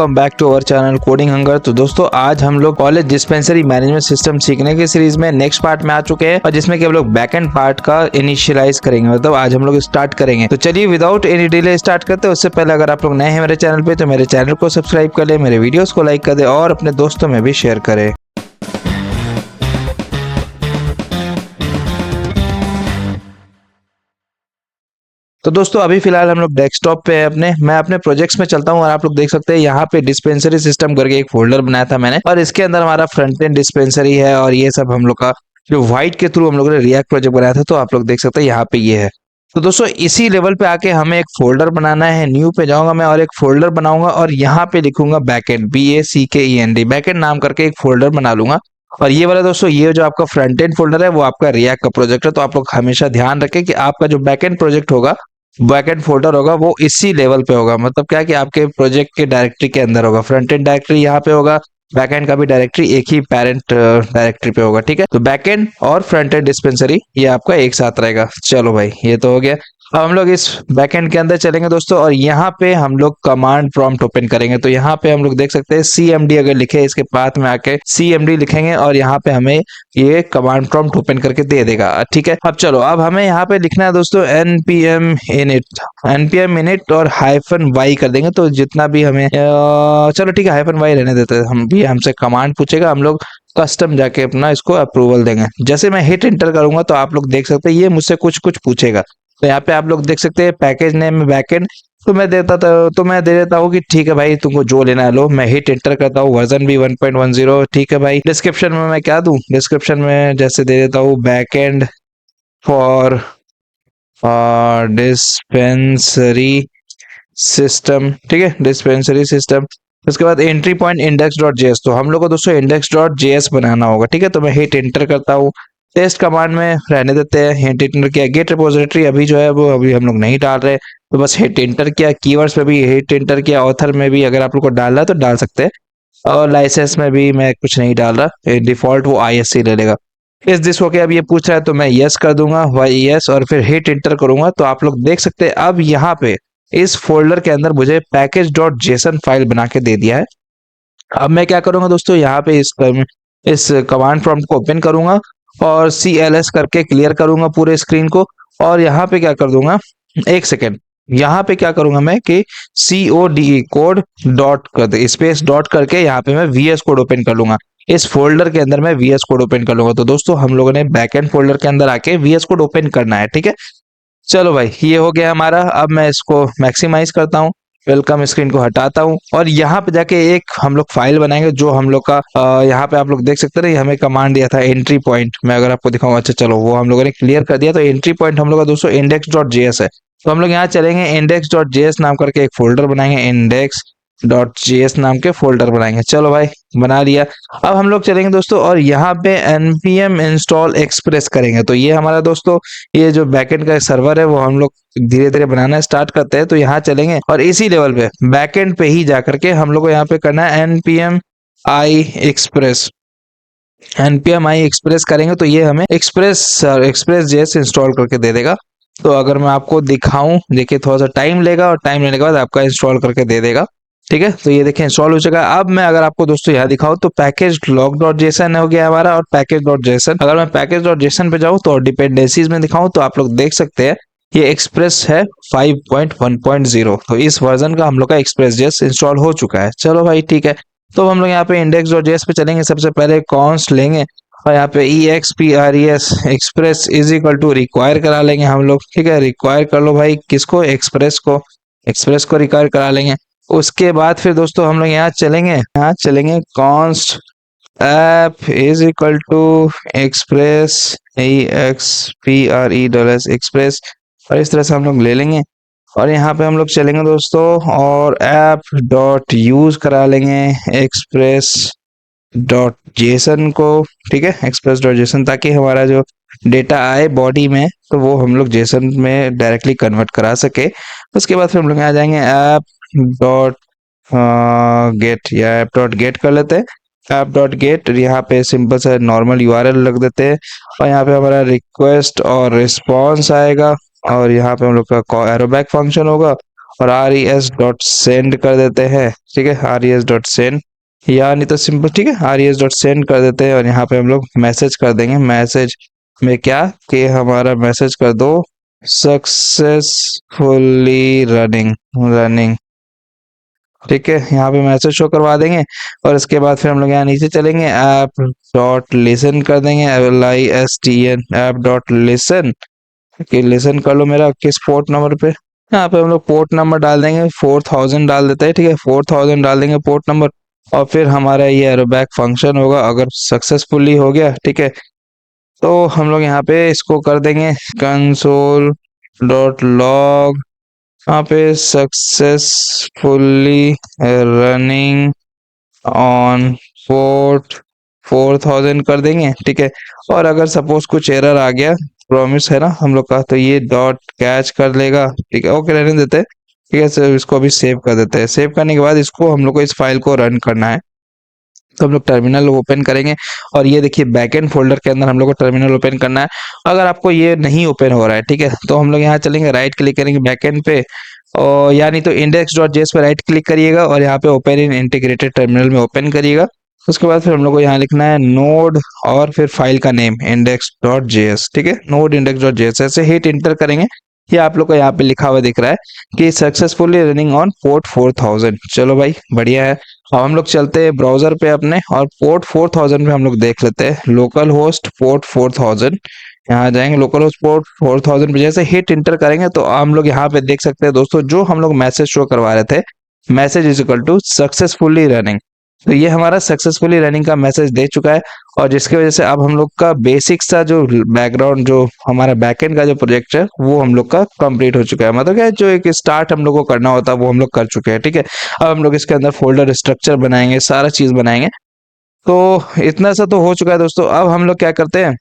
Welcome back to our channel Coding Hunger. तो दोस्तों आज हम लोग कॉलेज डिस्पेंसरी मैनेजमेंट सिस्टम सीखने की सीरीज में नेक्स्ट पार्ट में आ चुके हैं और जिसमें कि हम लोग बैक एंड पार्ट का इनिशियलाइज करेंगे, मतलब आज हम लोग स्टार्ट करेंगे। तो चलिए विदाउट एनी डिले स्टार्ट करते हैं। उससे पहले अगर आप लोग नए हैं मेरे चैनल पे तो मेरे चैनल को सब्सक्राइब कर ले, मेरे वीडियोस को लाइक कर दे और अपने दोस्तों में भी शेयर करें। तो दोस्तों अभी फिलहाल हम लोग डेस्कटॉप पे है अपने। मैं अपने प्रोजेक्ट्स में चलता हूँ और आप लोग देख सकते हैं यहाँ पे डिस्पेंसरी सिस्टम करके एक फोल्डर बनाया था मैंने और इसके अंदर हमारा फ्रंट एंड डिस्पेंसरी है और ये सब हम लोग का जो व्हाइट के थ्रू हम लोगों ने रिएक्ट प्रोजेक्ट बनाया था। तो आप लोग देख सकते हैं यहाँ पे ये है। तो दोस्तों इसी लेवल पे आके हमें एक फोल्डर बनाना है। न्यू पे जाऊंगा मैं और एक फोल्डर बनाऊंगा और यहाँ पे लिखूंगा बैकएंड, BACKEND बैकएंड नाम करके एक फोल्डर बना लूंगा। और ये वाला दोस्तों ये जो आपका फ्रंट एंड फोल्डर है वो आपका रिएक्ट का प्रोजेक्ट है। तो आप लोग हमेशा ध्यान रखें कि आपका जो बैकएंड प्रोजेक्ट होगा, बैकएंड फोल्डर होगा, वो इसी लेवल पे होगा। मतलब क्या कि आपके प्रोजेक्ट के डायरेक्टरी के अंदर होगा। फ्रंट एंड डायरेक्टरी यहाँ पे होगा, बैकएंड का भी डायरेक्टरी एक ही पेरेंट डायरेक्टरी पे होगा। ठीक है, तो बैकएंड और फ्रंट एंड डिस्पेंसरी ये आपका एक साथ रहेगा। चलो भाई ये तो हो गया। अब हम लोग इस बैकएंड के अंदर चलेंगे दोस्तों और यहाँ पे हम लोग कमांड प्रॉम्प्ट ओपन करेंगे। तो यहाँ पे हम लोग देख सकते हैं CMD अगर लिखे इसके पाथ में आके CMD लिखेंगे और यहाँ पे हमें ये कमांड प्रॉम्प्ट ओपन करके दे देगा। ठीक है, अब चलो अब हमें यहाँ पे लिखना है दोस्तों npm init और -y कर देंगे। तो जितना भी हमें चलो ठीक है -y रहने देते हैं। हम भी हमसे कमांड पूछेगा, हम लोग कस्टम जाके अपना इसको अप्रूवल देंगे। जैसे मैं हिट एंटर करूंगा तो आप लोग देख सकते हैं ये मुझसे कुछ कुछ पूछेगा। तो यहाँ पे आप लोग देख सकते हैं पैकेज नेम में बैकएंड। तो मैं देता था तो मैं दे देता हूँ कि ठीक है भाई तुमको जो लेना है लो। मैं हिट एंटर करता हूँ, वर्जन भी 1.10। ठीक है भाई, डिस्क्रिप्शन में मैं क्या दूं? डिस्क्रिप्शन में जैसे दे देता हूँ बैकएंड फॉर डिस्पेंसरी सिस्टम। ठीक है, डिस्पेंसरी सिस्टम। उसके बाद एंट्री पॉइंट index.js। तो हम लोग को दोस्तों index.js बनाना होगा। ठीक है, तो मैं हिट एंटर करता हूँ। टेस्ट कमांड में रहने देते हैं, हिट एंटर किया। गेट रिपोजिटरी अभी जो है वो अभी हम लोग नहीं डाल रहे, तो बस हिट एंटर किया। कीवर्ड्स पे भी हिट एंटर किया। ऑथर में भी अगर आप लोग को डालना है तो डाल सकते हैं और लाइसेंस में भी मैं कुछ नहीं डाल रहा, डिफॉल्ट वो ISC ले लेगा। इस दिस होके अब ये पूछ रहा है तो मैं यस कर दूंगा, वाई यस, और फिर हिट एंटर करूंगा। तो आप लोग देख सकते हैं अब यहाँ पे इस फोल्डर के अंदर मुझे package.json फाइल बना के दे दिया है। अब मैं क्या करूंगा दोस्तों, यहाँ पे इस कमांड प्रॉम्प्ट को ओपन करूंगा और CLS करके क्लियर करूंगा पूरे स्क्रीन को। और यहाँ पे क्या कर दूंगा, एक सेकेंड, यहाँ पे क्या करूंगा मैं कि CODE कोड डॉट कर दे स्पेस डॉट करके यहाँ पे मैं VS कोड ओपन कर लूंगा। इस फोल्डर के अंदर मैं VS कोड ओपन कर लूंगा। तो दोस्तों हम लोगों ने बैकएंड फोल्डर के अंदर आके VS कोड ओपन करना है। ठीक है, चलो भाई ये हो गया हमारा। अब मैं इसको मैक्सिमाइज करता हूँ, वेलकम स्क्रीन को हटाता हूँ और यहाँ पे जाके एक हम लोग फाइल बनाएंगे जो हम लोग का यहाँ पे आप लोग देख सकते हैं हमें कमांड दिया था एंट्री पॉइंट। मैं अगर आपको दिखाऊं, अच्छा चलो वो हम लोगों ने क्लियर कर दिया। तो एंट्री पॉइंट हम लोग का दोस्तों index.js है। तो हम लोग यहाँ चलेंगे, index.js नाम करके एक फोल्डर बनाएंगे, index.js नाम के फोल्डर बनाएंगे। चलो भाई बना लिया। अब हम लोग चलेंगे दोस्तों और यहाँ पे npm install express करेंगे। तो ये हमारा दोस्तों ये जो बैकएंड का सर्वर है वो हम लोग धीरे धीरे बनाना स्टार्ट करते हैं। तो यहाँ चलेंगे और इसी लेवल पे बैकएंड पे ही जाकर के हम लोग को यहाँ पे करना है npm i express करेंगे। तो ये हमें एक्सप्रेस जेएस इंस्टॉल करके दे देगा। तो अगर मैं आपको दिखाऊं, देखिए थोड़ा सा टाइम लेगा और टाइम लेने के बाद आपका इंस्टॉल करके दे देगा। ठीक है, तो ये देखिए इंस्टॉल हो चुका है। अब मैं अगर आपको दोस्तों यहाँ दिखाऊं तो पैकेज log.json हो गया हमारा और पैकेज.json। अगर मैं पैकेज.json पे जाऊं तो डिपेंडेंसीज में दिखाऊं तो आप लोग देख सकते हैं ये एक्सप्रेस है 5.1.0। तो इस वर्जन का हम लोग का एक्सप्रेस जेएस इंस्टॉल हो चुका है। चलो भाई ठीक है, तो हम लोग यहाँ पे index.js पे चलेंगे। सबसे पहले कॉन्स्ट लेंगे और यहाँ पे EXPRES express is equal to require करा लेंगे हम लोग। ठीक है, रिक्वायर कर लो भाई, किसको? एक्सप्रेस को रिक्वायर करा लेंगे। उसके बाद फिर दोस्तों हम लोग यहाँ चलेंगे const app is equal to express EXPRES express, और इस तरह से हम लोग ले लेंगे। और यहाँ पे हम लोग चलेंगे दोस्तों और ऐप डॉट यूज करा लेंगे एक्सप्रेस डॉट जेसन को। ठीक है, एक्सप्रेस डॉट जेसन, ताकि हमारा जो डेटा आए बॉडी में तो वो हम लोग जेसन में डायरेक्टली कन्वर्ट करा सके। उसके बाद फिर हम लोग यहाँ जाएंगे ऐप डॉट गेट या ऐप डॉट गेट कर लेते हैं। ऐप डॉट गेट, यहाँ पे सिंपल सा नॉर्मल URL रख देते हैं और यहाँ पे हमारा रिक्वेस्ट और रिस्पॉन्स आएगा और यहाँ पे हम लोग का एरो बैक फंक्शन होगा और res.send कर देते हैं, ठीक है, res.send, या नहीं तो सिंपल, ठीक है, res.send कर देते हैं। और यहाँ पे हम लोग मैसेज कर देंगे, मैसेज में क्या कि हमारा मैसेज कर दो सक्सेसफुली रनिंग रनिंग, ठीक है, यहाँ पे मैसेज शो करवा देंगे। और इसके बाद फिर हम लोग यहाँ नीचे चलेंगे, ऐप डॉट लिसन कर देंगे, LISTN ऐप डॉट लिसन, कि लिसन कर लो मेरा किस पोर्ट नंबर पे। यहाँ पे हम लोग पोर्ट नंबर डाल देंगे, 4000 डाल देते हैं, ठीक है, 4000 डाल देंगे पोर्ट नंबर। और फिर हमारा ये एरोबैक फंक्शन होगा, अगर सक्सेसफुली हो गया, ठीक है, तो हम लोग यहाँ पे इसको कर देंगे कंसोल डॉट लॉग, यहाँ पे सक्सेसफुली रनिंग ऑन पोर्ट 4000 कर देंगे, ठीक है। और अगर सपोज कुछ एरर आ गया, प्रॉमिस है ना हम लोग का, तो ये डॉट कैच कर लेगा, ठीक है, ओके रहने देते हैं, ठीक है। सर इसको अभी सेव कर देते हैं। सेव करने के बाद इसको हम लोग को इस फाइल को रन करना है, तो हम लोग टर्मिनल ओपन करेंगे। और ये देखिए बैकएंड फोल्डर के अंदर हम लोग को टर्मिनल ओपन करना है। अगर आपको ये नहीं ओपन हो रहा है, ठीक है, तो हम लोग यहाँ चलेंगे, राइट क्लिक करेंगे बैकएंड पे, और यानी तो index.js पे राइट क्लिक करिएगा और यहाँ पे ओपन इन इंटीग्रेटेड टर्मिनल में ओपन करिएगा। उसके बाद फिर हम लोग को यहाँ लिखना है नोड और फिर फाइल का नेम index.js, ठीक है, नोड index.js ऐसे हिट इंटर करेंगे। ये आप लोग को यहाँ पे लिखा हुआ दिख रहा है कि सक्सेसफुली रनिंग ऑन पोर्ट 4000। चलो भाई बढ़िया है। अब हम लोग चलते हैं ब्राउजर पे अपने, और पोर्ट 4000 पे हम लोग देख लेते हैं लोकल होस्ट पोर्ट 4000। यहाँ जाएंगे लोकल होस्ट पोर्ट 4000 पे, जैसे हिट इंटर करेंगे तो हम लोग यहाँ पे देख सकते हैं दोस्तों, जो हम लोग मैसेज शो करवा रहे थे, message is equal to successfully running, तो ये हमारा सक्सेसफुली रनिंग का मैसेज दे चुका है। और जिसकी वजह से अब हम लोग का बेसिक सा जो बैकग्राउंड, जो हमारा बैकएंड का जो प्रोजेक्ट है, वो हम लोग का कंप्लीट हो चुका है। मतलब क्या है, जो एक स्टार्ट हम लोग को करना होता है वो हम लोग कर चुके हैं, ठीक है। अब हम लोग इसके अंदर फोल्डर स्ट्रक्चर बनाएंगे, सारा चीज बनाएंगे। तो इतना सा तो हो चुका है दोस्तों। अब हम लोग क्या करते हैं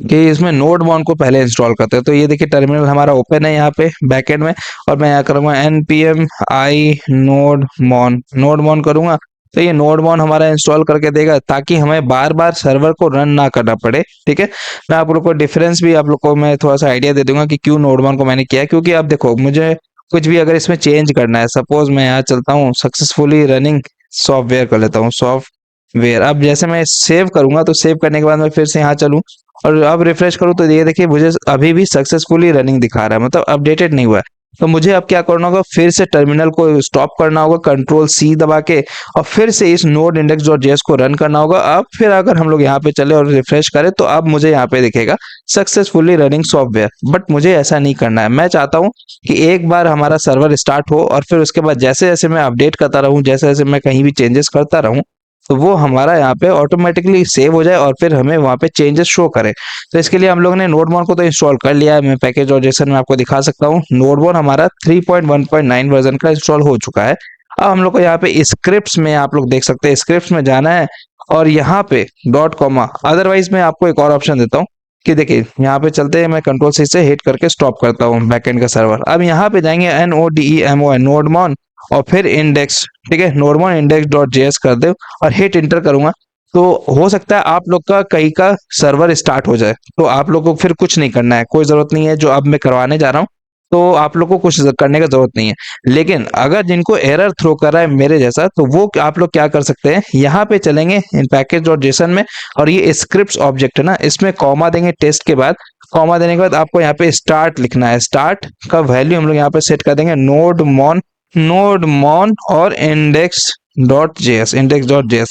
कि इसमें नोड मॉन को पहले इंस्टॉल करते हैं। तो ये देखिए टर्मिनल हमारा ओपन है यहाँ पे बैकएंड में, और मैं यहाँ करूँगा npm i नोड मॉन करूँगा, तो ये नोड मॉन हमारा इंस्टॉल करके देगा, ताकि हमें बार बार सर्वर को रन ना करना पड़े, ठीक है। मैं आप लोग को डिफरेंस भी आप लोग को मैं थोड़ा सा आइडिया दे दूंगा कि क्यों नोड मॉन को मैंने किया, क्योंकि अब देखो मुझे कुछ भी अगर इसमें चेंज करना है, सपोज मैं यहाँ चलता हूँ सक्सेसफुली रनिंग सॉफ्टवेयर कर लेता हूँ, सॉफ्टवेयर। अब जैसे मैं सेव करूंगा, तो सेव करने के बाद मैं फिर से यहाँ चलूँ और अब रिफ्रेश करूँ, तो ये देखिए मुझे अभी भी सक्सेसफुली रनिंग दिखा रहा है, मतलब अपडेटेड नहीं हुआ है। तो मुझे अब क्या करना होगा, फिर से टर्मिनल को स्टॉप करना होगा कंट्रोल सी दबा के, और फिर से इस नोड index.js को रन करना होगा। अब फिर अगर हम लोग यहाँ पे चले और रिफ्रेश करें, तो अब मुझे यहाँ पे दिखेगा सक्सेसफुली रनिंग सॉफ्टवेयर। बट मुझे ऐसा नहीं करना है, मैं चाहता हूँ कि एक बार हमारा सर्वर स्टार्ट हो और फिर उसके बाद जैसे जैसे मैं अपडेट करता रहूँ, जैसे जैसे मैं कहीं भी चेंजेस करता रहूँ, तो वो हमारा यहाँ पे ऑटोमेटिकली सेव हो जाए और फिर हमें वहाँ पे चेंजेस शो करे। तो इसके लिए हम लोग ने नोडमोन को तो इंस्टॉल कर लिया है। मैं पैकेज और जेसन में आपको दिखा सकता हूँ, नोडमोन हमारा 3.1.9 वर्जन का इंस्टॉल हो चुका है। अब हम लोग को यहाँ पे स्क्रिप्ट्स में आप लोग देख सकते हैं, स्क्रिप्ट्स में जाना है और यहाँ पे डॉट कॉमा, अदरवाइज मैं आपको एक और ऑप्शन देता हूँ कि देखिए यहाँ पे चलते हैं, मैं कंट्रोल सी से हिट करके स्टॉप करता हूँ बैकएंड का सर्वर। अब यहाँ पे जाएंगे NODEMON नोडमोन और फिर इंडेक्स, ठीक है, नोडमोन index.js कर दो और हिट इंटर करूंगा, तो हो सकता है आप लोग का कहीं का सर्वर स्टार्ट हो जाए। तो आप लोग को फिर कुछ नहीं करना है, कोई जरूरत नहीं है, जो अब मैं करवाने जा रहा हूँ तो आप लोग को कुछ करने का जरूरत नहीं है। लेकिन अगर जिनको एरर थ्रो कर रहा है मेरे जैसा, तो वो आप लोग क्या कर सकते हैं, यहाँ पे चलेंगे इन पैकेज और जेसन में, और ये स्क्रिप्ट ऑब्जेक्ट है ना, इसमें कॉमा देंगे टेस्ट के बाद। कॉमा देने के बाद आपको यहाँ पे स्टार्ट लिखना है, स्टार्ट का वैल्यू हम लोग यहाँ पे सेट कर देंगे नोड मॉन और इंडेक्स.जेएस।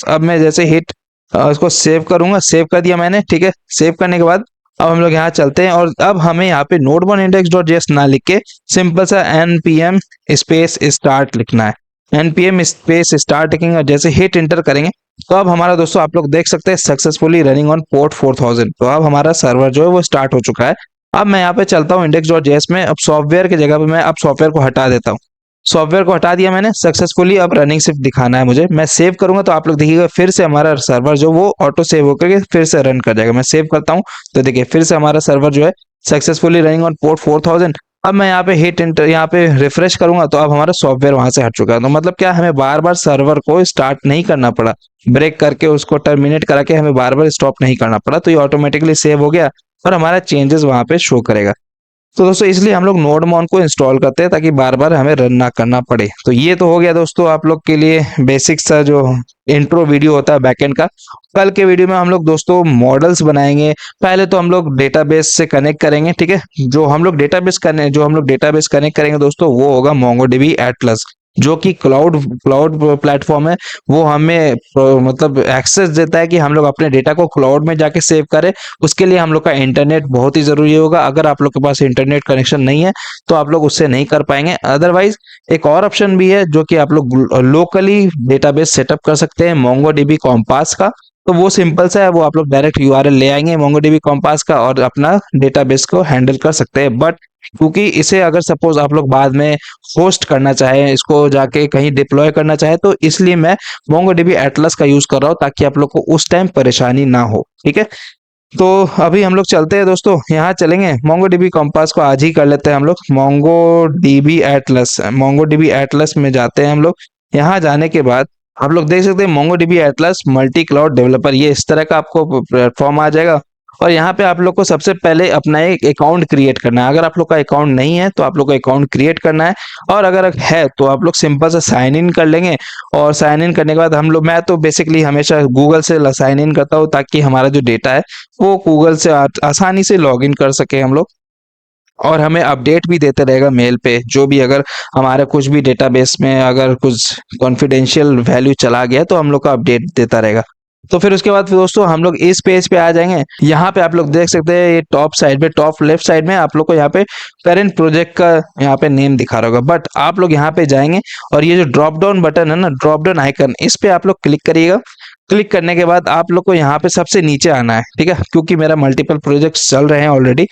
अब मैं जैसे हिट उसको सेव करूंगा, सेव कर दिया मैंने, ठीक है। सेव करने के बाद अब हम लोग यहाँ चलते हैं, और अब हमें यहाँ पे नोडमॉन इंडेक्स.जेएस ना लिख के सिंपल सा npm स्पेस स्टार्ट लिखना है। npm स्पेस स्टार्ट लिखेंगे और जैसे हिट इंटर करेंगे, तो अब हमारा दोस्तों आप लोग देख सकते हैं सक्सेसफुली रनिंग ऑन पोर्ट 4000। तो अब हमारा सर्वर जो है वो स्टार्ट हो चुका है। अब मैं यहाँ पे चलता हूँ index.js में, अब सॉफ्टवेयर की जगह पे मैं अब सॉफ्टवेयर को हटा देता हूँ। सॉफ्टवेयर को हटा दिया मैंने सक्सेसफुली, अब रनिंग सिर्फ दिखाना है मुझे। मैं सेव करूंगा तो आप लोग देखिएगा फिर से हमारा सर्वर जो वो ऑटो सेव होकर के फिर से रन कर जाएगा। मैं सेव करता हूं तो देखिए फिर से हमारा सर्वर जो है सक्सेसफुली रनिंग ऑन पोर्ट 4000। अब मैं यहाँ पे हिट इंटर, यहाँ पे रिफ्रेश करूंगा तो अब हमारा सॉफ्टवेयर वहां से हट चुका है। तो मतलब क्या, हमें बार बार सर्वर को स्टार्ट नहीं करना पड़ा, ब्रेक करके उसको टर्मिनेट करा के हमें बार बार स्टॉप नहीं करना पड़ा, तो ये ऑटोमेटिकली सेव हो गया और हमारा चेंजेस वहां पे शो करेगा। तो दोस्तों इसलिए हम लोग नोडमोन को इंस्टॉल करते हैं ताकि बार बार हमें रन ना करना पड़े। तो ये तो हो गया दोस्तों आप लोग के लिए बेसिक सा जो इंट्रो वीडियो होता है बैकएंड का। कल के वीडियो में हम लोग दोस्तों मॉडल्स बनाएंगे। पहले तो हम लोग डेटाबेस से कनेक्ट करेंगे, ठीक है। जो हम लोग डेटाबेस कनेक्ट करेंगे दोस्तों वो होगा मोंगोडीबी एटलस, जो कि क्लाउड क्लाउड प्लेटफॉर्म है। वो हमें मतलब एक्सेस देता है कि हम लोग अपने डेटा को क्लाउड में जाके सेव करें। उसके लिए हम लोग का इंटरनेट बहुत ही जरूरी होगा। अगर आप लोग के पास इंटरनेट कनेक्शन नहीं है तो आप लोग उससे नहीं कर पाएंगे। अदरवाइज एक और ऑप्शन भी है जो कि आप लोग लोकली डेटाबेस सेटअप कर सकते हैं मोंगोडीबी कॉम्पास का। तो वो सिंपल सा है, वो आप लोग डायरेक्ट यूआरएल ले आएंगे मोंगोडीबी कॉम्पास का और अपना डेटाबेस को हैंडल कर सकते हैं। बट क्योंकि इसे अगर सपोज आप लोग बाद में होस्ट करना चाहे, इसको जाके कहीं डिप्लॉय करना चाहे, तो इसलिए मैं मोंगोडीबी एटलस का यूज कर रहा हूँ ताकि आप लोग को उस टाइम परेशानी ना हो, ठीक है। तो अभी हम लोग चलते हैं दोस्तों, यहाँ चलेंगे मोंगोडीबी कॉम्पास को आज ही कर लेते हैं हम लोग। मोंगोडीबी एटलस में जाते हैं हम लोग। यहाँ जाने के बाद आप लोग देख सकते हैं MongoDB Atlas multi cloud developer, ये इस तरह का आपको प्लेटफॉर्म आ जाएगा। और यहाँ पे आप लोग को सबसे पहले अपना एक अकाउंट क्रिएट करना है। अगर आप लोग का अकाउंट नहीं है तो आप लोग को अकाउंट क्रिएट करना है, और अगर है तो आप लोग सिंपल से साइन इन कर लेंगे। और साइन इन करने के बाद हम लोग, मैं तो बेसिकली हमेशा गूगल से साइन इन करता हूँ ताकि हमारा जो डेटा है वो गूगल से आसानी से लॉग इन कर सके हम लोग। और हमें अपडेट भी देते रहेगा मेल पे, जो भी अगर हमारे कुछ भी डेटाबेस में अगर कुछ कॉन्फिडेंशियल वैल्यू चला गया तो हम लोग का अपडेट देता रहेगा। तो फिर उसके बाद फिर दोस्तों हम लोग इस पेज पे आ जाएंगे। यहाँ पे आप लोग देख सकते हैं ये टॉप साइड पे, टॉप लेफ्ट साइड में आप लोग को यहाँ पे करंट प्रोजेक्ट का यहाँ पे नेम दिखा रहा होगा। बट आप लोग यहाँ पे जाएंगे और ये जो ड्रॉप डाउन बटन है ना, ड्रॉप डाउन आइकन, इस पे आप लोग क्लिक करिएगा। क्लिक करने के बाद आप लोग को यहाँ पे सबसे नीचे आना है, ठीक है। क्योंकि मेरा मल्टीपल प्रोजेक्ट्स चल रहे हैं ऑलरेडी,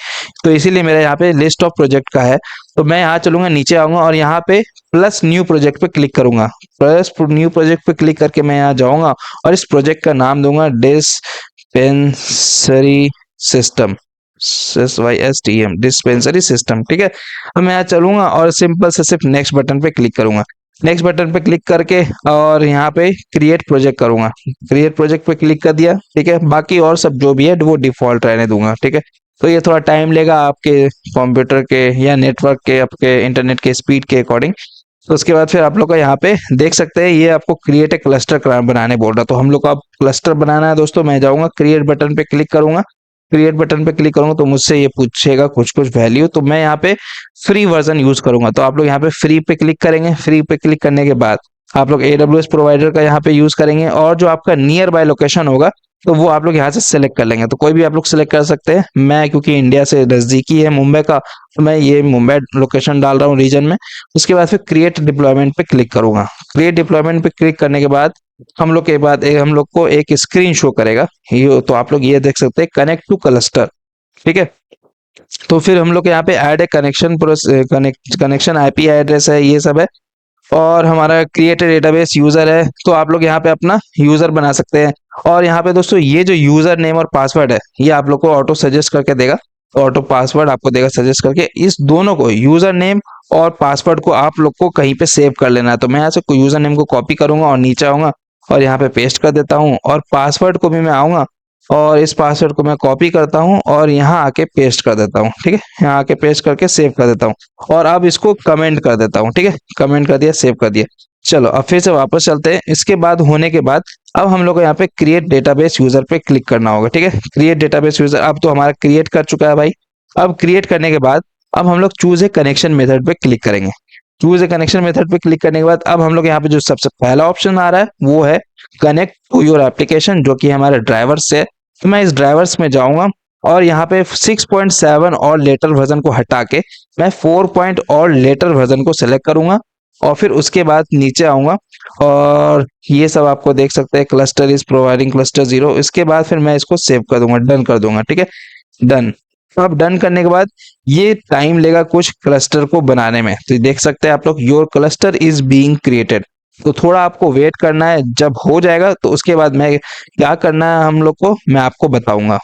तो इसीलिए मेरा यहाँ पे लिस्ट ऑफ प्रोजेक्ट का है। तो मैं यहाँ चलूंगा, नीचे आऊंगा और यहाँ पे प्लस न्यू प्रोजेक्ट पे क्लिक करूंगा। प्लस न्यू प्रोजेक्ट पे क्लिक करके मैं यहाँ जाऊंगा और इस प्रोजेक्ट का नाम दूंगा dispensary system, SYSTM, dispensary system, ठीक है। अब मैं यहाँ चलूंगा और सिंपल से सिर्फ नेक्स्ट बटन पे क्लिक करूंगा। नेक्स्ट बटन पे क्लिक करके और यहाँ पे क्रिएट प्रोजेक्ट करूंगा। क्रिएट प्रोजेक्ट पे क्लिक कर दिया, ठीक है। बाकी और सब जो भी है वो डिफॉल्ट रहने दूंगा, ठीक है। तो ये थोड़ा टाइम लेगा आपके कंप्यूटर के या नेटवर्क के, आपके इंटरनेट के स्पीड के अकॉर्डिंग। तो उसके बाद फिर आप लोग का यहाँ पे देख सकते हैं ये आपको क्रिएट ए क्लस्टर बनाने बोल रहा। तो हम लोग को अब क्लस्टर बनाना है दोस्तों। मैं जाऊंगा क्रिएट बटन पे क्लिक करूंगा। क्रिएट बटन पे क्लिक करूंगा तो मुझसे ये पूछेगा कुछ कुछ वैल्यू, तो मैं यहाँ पे फ्री वर्जन यूज करूंगा। तो आप लोग यहाँ पे फ्री पे क्लिक करेंगे। फ्री पे क्लिक करने के बाद आप लोग AWS प्रोवाइडर का यहाँ पे यूज करेंगे, और जो आपका नियर बाय लोकेशन होगा तो वो आप लोग यहाँ से सिलेक्ट कर लेंगे। तो कोई भी आप लोग सिलेक्ट कर सकते हैं। मैं क्योंकि इंडिया से नजदीकी है मुंबई का, तो मैं ये मुंबई लोकेशन डाल रहा हूँ रीजन में। उसके बाद फिर क्रिएट डिप्लॉयमेंट पे क्लिक करूंगा। क्रिएट डिप्लॉयमेंट पे क्लिक करने के बाद हम लोग के बाद हम लोग को एक स्क्रीन शो करेगा। ये तो आप लोग ये देख सकते हैं, कनेक्ट टू क्लस्टर, ठीक है। तो फिर हम लोग यहाँ पे add a connection connection IP address है, ये सब है। और हमारा क्रिएट डेटाबेस यूजर है, तो आप लोग यहाँ पे अपना यूजर बना सकते हैं। और यहाँ पे दोस्तों ये जो यूजर नेम और पासवर्ड है ये आप लोग को ऑटो सजेस्ट करके देगा, ऑटो पासवर्ड आपको देगा सजेस्ट करके। इस दोनों को, यूजर नेम और पासवर्ड को, आप लोग को कहीं पे सेव कर लेना है। तो मैं यहाँ से यूजर नेम को कॉपी करूंगा और नीचे आऊंगा और यहाँ पे पेस्ट कर देता हूँ। और पासवर्ड को भी मैं आऊंगा और इस पासवर्ड को मैं कॉपी करता हूँ और यहाँ आके पेस्ट कर देता हूँ, ठीक है। यहाँ आके पेस्ट करके सेव कर देता हूँ और अब इसको कमेंट कर देता हूँ, ठीक है। कमेंट कर दिया, सेव कर दिया। चलो अब फिर से वापस चलते हैं। इसके बाद होने के बाद अब हम लोग को यहाँ पे क्रिएट डेटाबेस यूजर पे क्लिक करना होगा, ठीक है। क्रिएट डेटाबेस यूजर अब तो हमारा क्रिएट कर चुका है भाई। अब क्रिएट करने के बाद अब हम लोग चूज ए कनेक्शन मेथड पे क्लिक करेंगे। चूज ए कनेक्शन मेथड पे क्लिक करने के बाद अब हम लोग यहाँ पे जो सबसे पहला ऑप्शन आ रहा है वो है कनेक्ट टू योर एप्लीकेशन, जो कि हमारे ड्राइवर्स से। तो मैं इस ड्राइवर्स में जाऊंगा और यहाँ पे 6.7 और लेटर वर्जन को हटा के मैं 4 और लेटर वर्जन को सिलेक्ट करूंगा। और फिर उसके बाद नीचे आऊंगा और ये सब आपको देख सकते हैं, क्लस्टर इज प्रोवाइडिंग क्लस्टर 0। इसके बाद फिर मैं इसको सेव कर दूंगा, डन कर दूंगा, ठीक है। डन। अब डन करने के बाद ये टाइम लेगा कुछ क्लस्टर को बनाने में। तो देख सकते हैं आप लोग, your cluster is being created. तो थोड़ा आपको वेट करना है, जब हो जाएगा तो उसके बाद मैं क्या करना है हम लोग को मैं आपको बताऊंगा।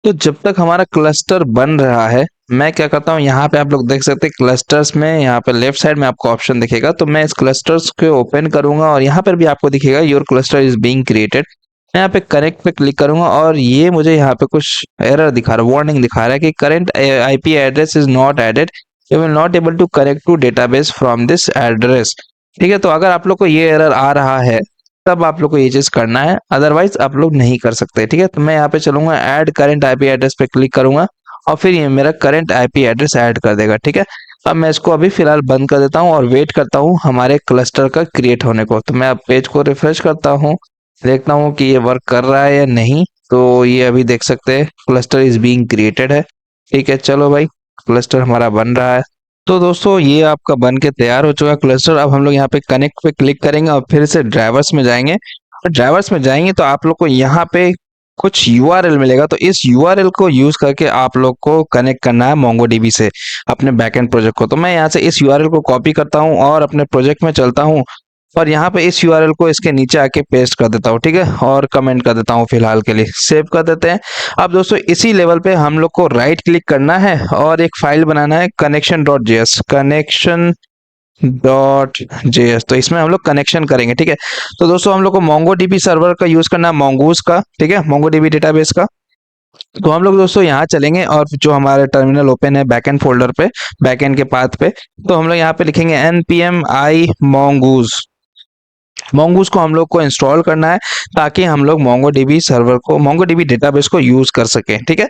तो जब तक हमारा क्लस्टर बन रहा है मैं क्या करता हूँ, यहाँ पे आप लोग देख सकते हैं क्लस्टर्स में, यहाँ पे लेफ्ट साइड में आपको ऑप्शन दिखेगा। तो मैं इस क्लस्टर्स को ओपन करूंगा और यहाँ पर भी आपको दिखेगा your cluster is being created. मैं यहाँ पे कनेक्ट पे क्लिक करूंगा और ये मुझे यहाँ पे कुछ एरर दिखा रहा है, वार्निंग दिखा रहा है कि current IP address is not added, you will not able to connect to database from this address. ठीक है, तो अगर आप लोग को ये एरर आ रहा है तब आप लोग को ये चीज करना है, अदरवाइज आप लोग नहीं कर सकते। ठीक है, तो मैं यहाँ पे चलूंगा ऐड करंट आईपी एड्रेस पे क्लिक करूंगा और फिर ये मेरा करंट आईपी एड्रेस ऐड कर देगा। ठीक है, अब मैं इसको अभी फिलहाल बंद कर देता हूँ और वेट करता हूँ हमारे क्लस्टर का क्रिएट होने को। तो मैं अब पेज को रिफ्रेश करता हूँ, देखता हूँ कि ये वर्क कर रहा है या नहीं। तो ये अभी देख सकते हैं क्लस्टर इज बीइंग क्रिएटेड है। ठीक है, चलो भाई, क्लस्टर हमारा बन रहा है। तो दोस्तों ये आपका बन के तैयार हो चुका है क्लस्टर। अब हम लोग यहाँ पे कनेक्ट पे क्लिक करेंगे और फिर से ड्राइवर्स में जाएंगे। और ड्राइवर्स में जाएंगे तो आप लोग को यहाँ पे कुछ यूआरएल मिलेगा, तो इस यूआरएल को यूज करके आप लोग को कनेक्ट करना है मोंगोडीबी से अपने बैकएंड प्रोजेक्ट को। तो मैं यहाँ से इस यूआरएल को कॉपी करता हूँ और अपने प्रोजेक्ट में चलता हूँ और यहाँ पे इस यूआरएल को इसके नीचे आके पेस्ट कर देता हूँ। ठीक है, और कमेंट कर देता हूँ, फिलहाल के लिए सेव कर देते हैं। अब दोस्तों इसी लेवल पे हम लोग को राइट क्लिक करना है और एक फाइल बनाना है connection.js, connection.js। तो इसमें हम लोग कनेक्शन करेंगे। ठीक है, तो दोस्तों हम लोग को मोंगोडीबी सर्वर का यूज करना है, मोंगूज का। ठीक है, मोंगोडीबी डेटाबेस का। तो हम लोग दोस्तों यहाँ चलेंगे और जो हमारे टर्मिनल ओपन है बैकएंड फोल्डर पे, बैकएंड के पाथ पे, तो हम लोग यहाँ पे लिखेंगे npm i mongoose। मोंगूज को हम लोग को इंस्टॉल करना है ताकि हम लोग मोंगोडीबी सर्वर को, मोंगोडीबी डेटाबेस को यूज कर सकें। ठीक है,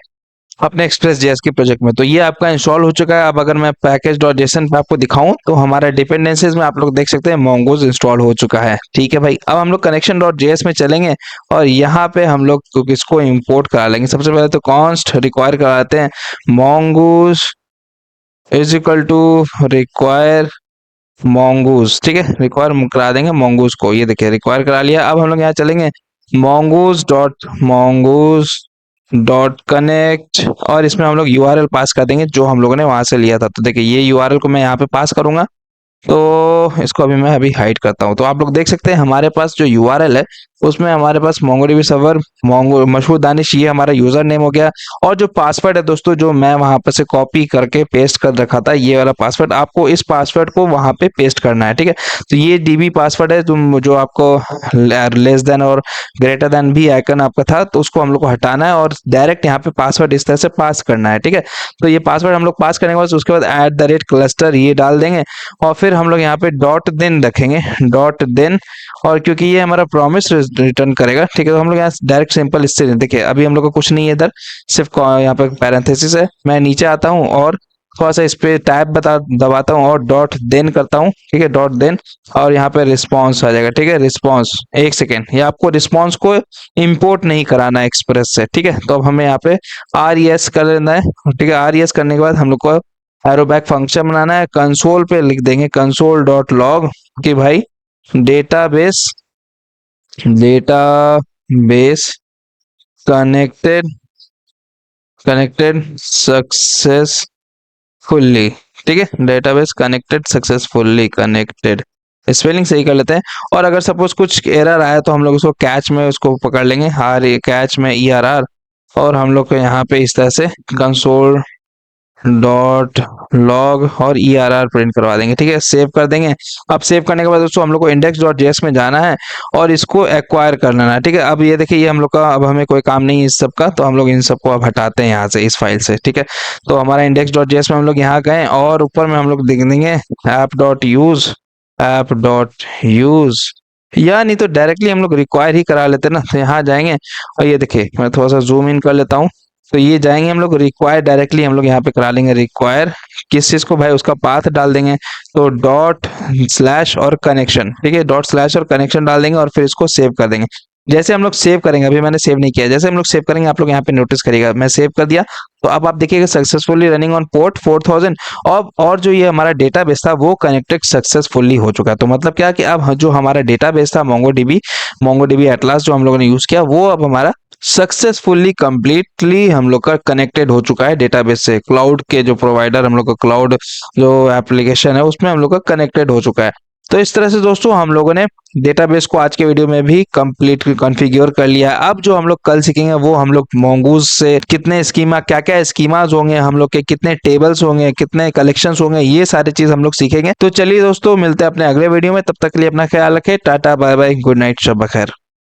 अपने एक्सप्रेस जेएस के प्रोजेक्ट में। तो ये आपका इंस्टॉल हो चुका है। अब अगर मैं पैकेज.json पे आपको दिखाऊं तो हमारा डिपेंडेंसीज में आप लोग देख सकते हैं मोंगोज इंस्टॉल हो चुका है। ठीक है भाई, अब हम लोग कनेक्शन.js में चलेंगे और यहाँ पे हम लोग इसको इंपोर्ट करा लेंगे। सबसे पहले तो कॉन्स्ट रिक्वायर कराते हैं mongoose is equal to require mongoose. ठीक है, रिक्वायर करा देंगे मोंगूज को। ये देखिए रिक्वायर करा लिया। अब हम लोग यहाँ चलेंगे मोंगूज डॉट कनेक्ट और इसमें हम लोग यूआरएल पास कर देंगे जो हम लोगों ने वहां से लिया था। तो देखिए ये यूआरएल को मैं यहाँ पे पास करूंगा। तो इसको अभी मैं अभी हाइड करता हूँ। तो आप लोग देख सकते हैं हमारे पास जो यूआरएल है उसमें हमारे पास मोंगोडीबी सर्वर मोंगो मशहूर दानिश, ये हमारा यूजर नेम हो गया। और जो पासवर्ड है दोस्तों जो मैं वहां पर से कॉपी करके पेस्ट कर रखा था, ये वाला पासवर्ड, आपको इस पासवर्ड को वहां पे पेस्ट करना है। ठीक है, तो ये डीबी पासवर्ड है तुम जो आपको लेस देन और ग्रेटर देन भी आइकन आपका था, तो उसको हम लोग को हटाना है और डायरेक्ट यहाँ पे पासवर्ड इस तरह से पास करना है। ठीक है, तो ये पासवर्ड हम लोग पास करने के बाद उसके बाद @cluster ये डाल देंगे और फिर हम लोग यहाँ पे डॉट देन रखेंगे, डॉट देन। और क्योंकि ये हमारा प्रॉमिस रिटर्न करेगा, ठीक है, तो हम लोग यहाँ डायरेक्ट सिंपल इससे देखिए अभी हम लोग को कुछ नहीं है इधर, सिर्फ यहाँ पे पैरेंथेसिस है। मैं नीचे आता हूँ और थोड़ा सा इस पे टैब दबाता हूँ और डॉट देन करता हूँ। ठीक है, डॉट देन और यहाँ पे रिस्पॉन्स आ जाएगा। ठीक है, रिस्पॉन्स, एक सेकेंड, ये आपको रिस्पॉन्स को इंपोर्ट नहीं कराना एक्सप्रेस से। ठीक है, तो अब हमें यहाँ पे RES कर लेना है। ठीक है, RES करने के बाद हम लोग को एरोबैक फंक्शन बनाना है। कंसोल पे लिख देंगे कंसोल डॉट लॉग कि भाई database database connected connected successfully. ठीक है, database connected successfully, connected spelling सही कर लेते हैं। और अगर सपोज कुछ एरर आया तो हम लोग उसको कैच में उसको पकड़ लेंगे, कैच में ERR, और हम लोग को यहाँ पे इस तरह से कंसोल डॉट लॉग और ERR प्रिंट करवा देंगे। ठीक है, सेव कर देंगे। अब सेव करने के बाद दोस्तों हम लोग को index.js में जाना है और इसको एक्वायर कर लेना है। ठीक है, अब ये देखिए ये हम लोग का, अब हमें कोई काम नहीं है इस सब का, तो हम लोग इन सबको अब हटाते हैं यहाँ से इस फाइल से। ठीक है, तो हमारा index.js में हम लोग यहाँ गए और ऊपर में हम लोग देख देंगे app.use या नहीं तो डायरेक्टली हम लोग रिक्वायर ही करा लेते ना। तो यहाँ जाएंगे और ये देखिए मैं थोड़ा सा जूम इन कर लेता हूँ। तो ये जाएंगे हम लोग रिक्वायर, डायरेक्टली हम लोग यहाँ पे करा लेंगे रिक्वायर किस चीज को भाई, उसका पाथ डाल देंगे। तो डॉट स्लैश और कनेक्शन, ठीक है, डॉट स्लैश और कनेक्शन डाल देंगे और फिर इसको सेव कर देंगे। जैसे हम लोग सेव करेंगे, अभी मैंने सेव नहीं किया, जैसे हम लोग सेव करेंगे आप लोग यहाँ पे नोटिस करिएगा, मैं सेव कर दिया तो अब आप देखिएगा सक्सेसफुली रनिंग ऑन पोर्ट 4000 और जो ये हमारा डेटाबेस था वो कनेक्टेड सक्सेसफुली हो चुका है। तो मतलब क्या कि अब जो हमारा डेटाबेस था मोंगोडीबी एटलास जो हम लोगों ने यूज किया, वो अब हमारा सक्सेसफुली कंप्लीटली हम लोग का कनेक्टेड हो चुका है डेटाबेस से। क्लाउड के जो प्रोवाइडर हम लोग का क्लाउड जो एप्लीकेशन है उसमें हम लोग का कनेक्टेड हो चुका है। तो इस तरह से दोस्तों हम लोगों ने डेटाबेस को आज के वीडियो में भी कंप्लीट कॉन्फ़िगर कर लिया है। अब जो हम लोग कल सीखेंगे वो हम लोग मोंगूज से कितने स्कीमा, क्या क्या स्कीमाज होंगे, हम लोग के कितने टेबल्स होंगे, कितने कलेक्शंस होंगे, ये सारी चीज हम लोग सीखेंगे। तो चलिए दोस्तों मिलते हैं अपने अगले वीडियो में, तब तक के लिए अपना ख्याल रखें, tata bye bye, good night, शब बखैर।